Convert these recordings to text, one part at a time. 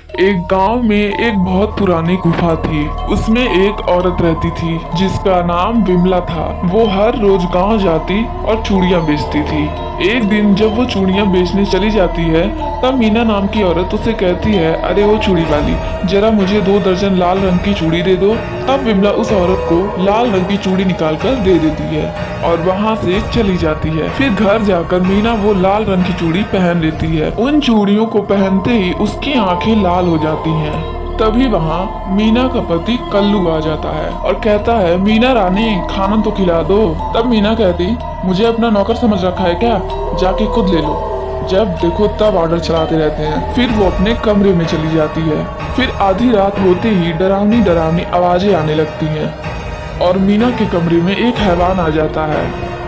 एक गांव में एक बहुत पुरानी गुफा थी। उसमें एक औरत रहती थी जिसका नाम विमला था। वो हर रोज गांव जाती और चूड़ियां बेचती थी। एक दिन जब वो चूड़ियां बेचने चली जाती है तब मीना नाम की औरत उसे कहती है, अरे वो चूड़ी वाली, जरा मुझे 2 दर्जन लाल रंग की चूड़ी दे दो। तब विमला उस औरत को लाल रंग की चूड़ी निकाल कर दे देती है और वहाँ से चली जाती है। फिर घर जाकर मीना वो लाल रंग की चूड़ी पहन लेती है। उन चूड़ियों को पहनते ही उसकी आंखें लाल हो जाती हैं। तभी वहाँ मीना का पति कल्लू आ जाता है और कहता है, मीना रानी खाना तो खिला दो। तब मीना कहती, मुझे अपना नौकर समझ रखा है क्या, जाके खुद ले लो। जब देखो तब ऑर्डर चलाते रहते हैं। फिर वो अपने कमरे में चली जाती है। फिर आधी रात होते ही डरावनी डरावनी आवाजें आने लगती हैं और मीना के कमरे में एक हैवान आ जाता है।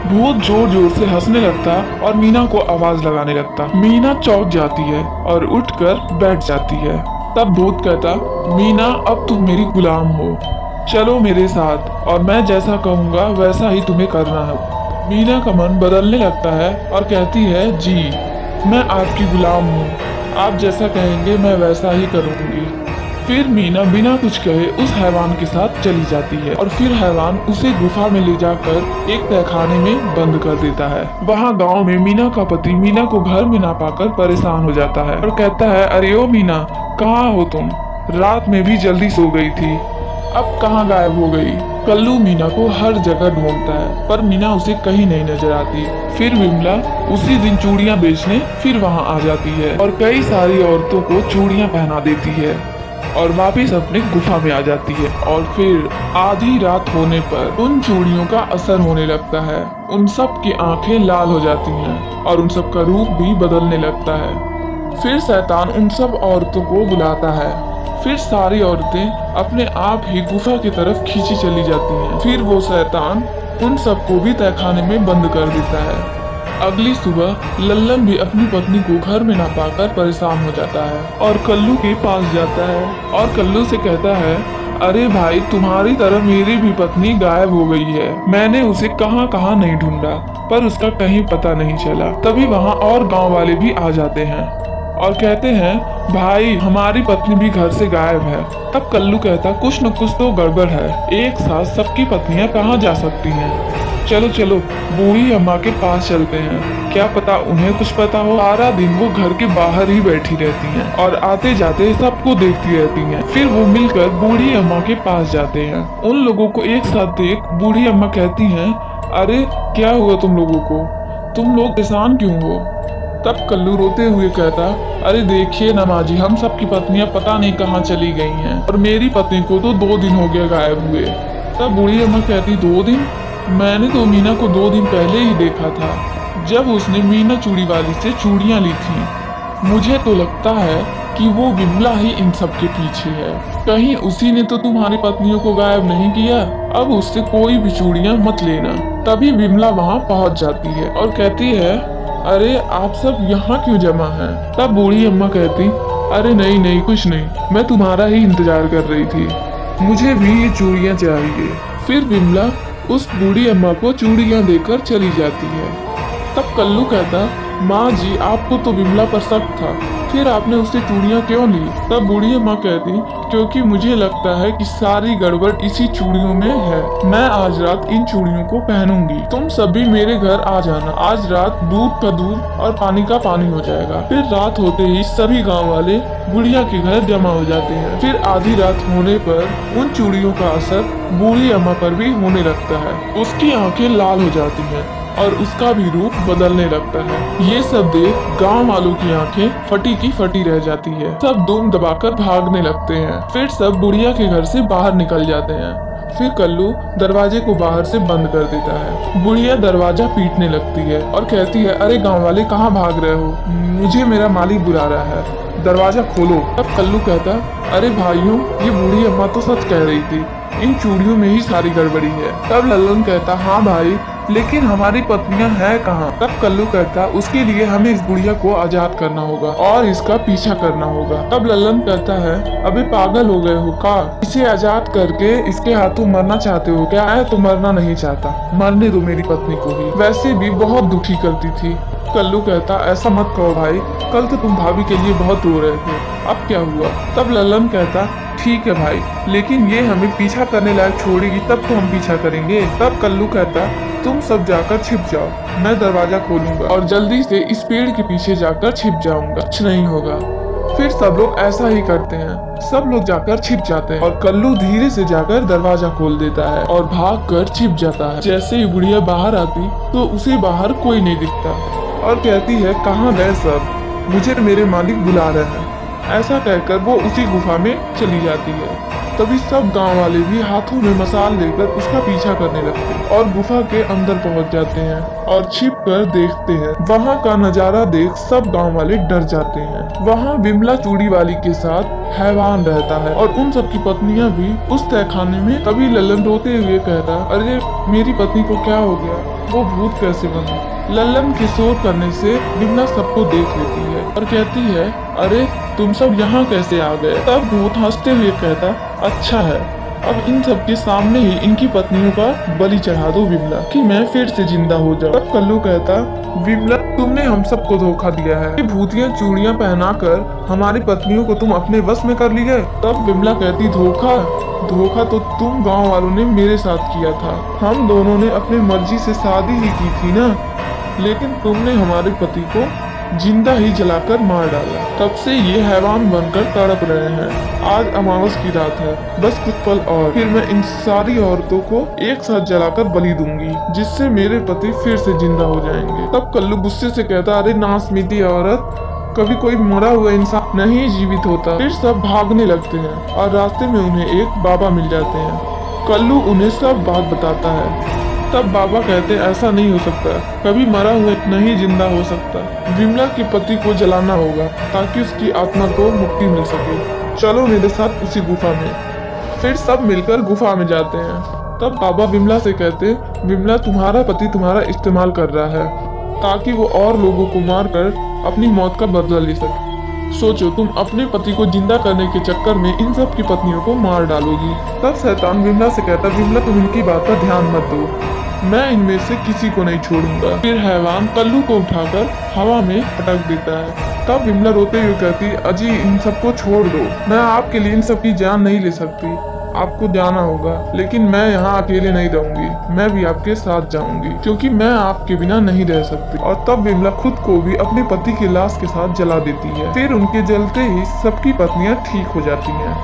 भूत जोर जोर से हंसने लगता और मीना को आवाज लगाने लगता। मीना चौंक जाती है और उठकर बैठ जाती है। तब भूत कहता, मीना अब तुम मेरी गुलाम हो, चलो मेरे साथ और मैं जैसा कहूँगा वैसा ही तुम्हें करना है। मीना का मन बदलने लगता है और कहती है, जी मैं आपकी गुलाम हूँ, आप जैसा कहेंगे मैं वैसा ही करूँगी। फिर मीना बिना कुछ कहे उस हैवान के साथ चली जाती है और फिर हैवान उसे गुफा में ले जाकर एक तहखाने में बंद कर देता है। वहाँ गांव में मीना का पति मीना को घर में ना पाकर परेशान हो जाता है और कहता है, अरे ओ मीना, कहाँ हो तुम? रात में भी जल्दी सो गई थी, अब कहाँ गायब हो गई? कल्लू मीना को हर जगह ढूंढता है पर मीना उसे कहीं नहीं नजर आती। फिर विमला उसी दिन चूड़ियां बेचने फिर वहां आ जाती है और कई सारी औरतों को चूड़ियां पहना देती है और वापस अपने गुफा में आ जाती है। और फिर आधी रात होने पर उन चूड़ियों का असर होने लगता है। उन सब की आंखें लाल हो जाती हैं और उन सब का रूप भी बदलने लगता है। फिर शैतान उन सब औरतों को बुलाता है। फिर सारी औरतें अपने आप ही गुफा की तरफ खींची चली जाती हैं। फिर वो शैतान उन सबको भी तहखाने में बंद कर देता है। अगली सुबह लल्लन भी अपनी पत्नी को घर में ना पाकर परेशान हो जाता है और कल्लू के पास जाता है और कल्लू से कहता है, अरे भाई, तुम्हारी तरह मेरी भी पत्नी गायब हो गई है। मैंने उसे कहाँ कहाँ नहीं ढूंढा पर उसका कहीं पता नहीं चला। तभी वहाँ और गांव वाले भी आ जाते हैं और कहते हैं, भाई हमारी पत्नी भी घर से गायब है। तब कल्लू कहता, कुछ न कुछ तो गड़बड़ है, एक साथ सबकी पत्नियां कहाँ जा सकती हैं? चलो चलो बूढ़ी अम्मा के पास चलते हैं, क्या पता उन्हें कुछ पता हो। सारा दिन वो घर के बाहर ही बैठी रहती हैं और आते जाते सबको देखती रहती हैं। फिर वो मिलकर बूढ़ी अम्मा के पास जाते हैं। उन लोगों को एक साथ देख बूढ़ी अम्मा कहती हैं, अरे क्या हुआ तुम लोगों को, तुम लोग परेशान क्यों हो? तब कल्लू रोते हुए कहता, अरे देखिए ना माँ जी, हम सब की पत्नियां पता नहीं कहाँ चली गई हैं और मेरी पत्नी को तो 2 दिन हो गया गायब हुए। तब बूढ़ी अम्मा कहती, 2 दिन? मैंने तो मीना को 2 दिन पहले ही देखा था, जब उसने मीना चूड़ी वाली से चूड़ियां ली थी। मुझे तो लगता है कि वो विमला ही इन सब के पीछे है। कहीं उसी ने तो तुम्हारी पत्नियों को गायब नहीं किया? अब उससे कोई भी चूड़ियां मत लेना। तभी विमला वहाँ पहुँच जाती है और कहती है, अरे आप सब यहाँ क्यों जमा हैं? तब बूढ़ी अम्मा कहती, अरे नहीं नहीं कुछ नहीं, मैं तुम्हारा ही इंतजार कर रही थी, मुझे भी ये चूड़ियाँ चाहिए। फिर विमला उस बूढ़ी अम्मा को चूड़ियाँ देकर चली जाती है। तब कल्लू कहता, माँ जी आपको तो विमला पर शक था, फिर आपने उससे चूड़ियाँ क्यों ली? तब बूढ़ी अम्मा कहती, क्योंकि मुझे लगता है कि सारी गड़बड़ इसी चूड़ियों में है। मैं आज रात इन चूड़ियों को पहनूंगी, तुम सभी मेरे घर आ जाना। आज रात दूध का दूध और पानी का पानी हो जाएगा। फिर रात होते ही सभी गाँव वाले बुढ़िया के घर जमा हो जाते हैं। फिर आधी रात होने पर उन चूड़ियों का असर बूढ़ी अम्मा पर भी होने लगता है। उसकी आंखें लाल हो जाती हैं और उसका भी रूप बदलने लगता है। ये सब देख गांव वालों की आंखें फटी की फटी रह जाती है। सब दुम दबाकर भागने लगते हैं। फिर सब बुढ़िया के घर से बाहर निकल जाते हैं। फिर कल्लू दरवाजे को बाहर से बंद कर देता है। बुढ़िया दरवाजा पीटने लगती है और कहती है, अरे गांव वाले कहाँ भाग रहे हो, मुझे मेरा मालिक बुला रहा है, दरवाजा खोलो। तब कल्लू कहता, अरे भाइयों, ये बूढ़ी अम्मा तो सच कह रही थी, इन चूड़ियों में ही सारी गड़बड़ी है। तब लल्लन कहता, हाँ भाई, लेकिन हमारी पत्नियां हैं कहाँ? तब कल्लू कहता, उसके लिए हमें इस बुढ़िया को आजाद करना होगा और इसका पीछा करना होगा। तब लल्लन कहता है, अबे पागल हो गए हो का? इसे आजाद करके इसके हाथों मरना चाहते हो क्या? मैं तो मरना नहीं चाहता, मरने दो मेरी पत्नी को ही, वैसे भी बहुत दुखी करती थी। कल्लू कहता ऐसा मत कहो भाई, कल तो तुम भाभी के लिए बहुत रो रहे थे, अब क्या हुआ? तब लल्लन कहता ठीक है भाई, लेकिन ये हमें पीछा करने लायक छोड़ेगी तब तो हम पीछा करेंगे। तब कल्लू कहता तुम सब जाकर छिप जाओ, मैं दरवाजा खोलूंगा और जल्दी से इस पेड़ के पीछे जाकर छिप जाऊंगा, कुछ नहीं होगा। फिर सब लोग ऐसा ही करते हैं, सब लोग जाकर छिप जाते हैं और कल्लू धीरे से जाकर दरवाजा खोल देता है और भागकर छिप जाता है। जैसे ही बुढ़िया बाहर आती तो उसे बाहर कोई नहीं दिखता और कहती है कहाँ गए सब, मुझे मेरे मालिक बुला रहे हैं। ऐसा कहकर वो उसी गुफा में चली जाती है। तभी सब गांव वाले भी हाथों में मसाल लेकर उसका पीछा करने लगते हैं और गुफा के अंदर पहुंच जाते हैं और छिप कर देखते हैं। वहां का नजारा देख सब गांव वाले डर जाते हैं। वहां विमला चूड़ी वाली के साथ हैवान रहता है और उन सब की पत्नियां भी उस तहखाने में। तभी लल्लन रोते हुए कहता अरे मेरी पत्नी को क्या हो गया, वो भूत कैसे बना? लल्लन के शोर करने से विमला सबको देख लेती है और कहती है अरे तुम सब यहाँ कैसे आ गए? तब भूत हंसते हुए कहता अच्छा है, अब इन सब के सामने ही इनकी पत्नियों का बलि चढ़ा दो विमला, कि मैं फिर से जिंदा हो जाऊं। तब कल्लू कहता विमला तुमने हम सबको धोखा दिया है, भूतियाँ चूड़ियाँ पहनाकर हमारी पत्नियों को तुम अपने वश में कर लिए। तब विमला कहती धोखा तो तुम गांव वालों ने मेरे साथ किया था, हम दोनों ने अपनी मर्जी से शादी ही की थी ना, लेकिन तुमने हमारे पति को जिंदा ही जलाकर मार डाला। तब से ये हैवान बनकर तड़प रहे हैं। आज अमावस की रात है, बस कुछ पल और फिर मैं इन सारी औरतों को एक साथ जलाकर बलि दूंगी, जिससे मेरे पति फिर से जिंदा हो जाएंगे। तब कल्लू गुस्से से कहता अरे नासमीती औरत, कभी कोई मरा हुआ इंसान नहीं जीवित होता। फिर सब भागने लगते हैं और रास्ते में उन्हें एक बाबा मिल जाते हैं। कल्लू उन्हें सब बात बताता है। तब बाबा कहते ऐसा नहीं हो सकता, कभी मरा हुआ नहीं जिंदा हो सकता, विमला के पति को जलाना होगा ताकि उसकी आत्मा को मुक्ति मिल सके, चलो मेरे साथ उसी गुफा में। फिर सब मिलकर गुफा में जाते हैं। तब बाबा विमला से कहते विमला तुम्हारा पति तुम्हारा इस्तेमाल कर रहा है ताकि वो और लोगों को मारकर अपनी मौत का बदला ले सके। सोचो तुम अपने पति को जिंदा करने के चक्कर में इन सब की पत्नियों को मार डालोगी। तब शैतान विमला से कहता विमला तुम इनकी बात पर ध्यान मत दो, मैं इनमें से किसी को नहीं छोड़ूंगा। फिर हैवान कल्लू को उठाकर हवा में पटक देता है। तब विमला रोते हुए कहती अजी इन सबको छोड़ दो, मैं आपके लिए इन सब की जान नहीं ले सकती, आपको जाना होगा, लेकिन मैं यहाँ अकेले नहीं रहूंगी, मैं भी आपके साथ जाऊंगी क्योंकि मैं आपके बिना नहीं रह सकती। और तब विमला खुद को भी अपने पति की लाश के साथ जला देती है। फिर उनके जलते ही सबकी पत्नियां ठीक हो जाती हैं।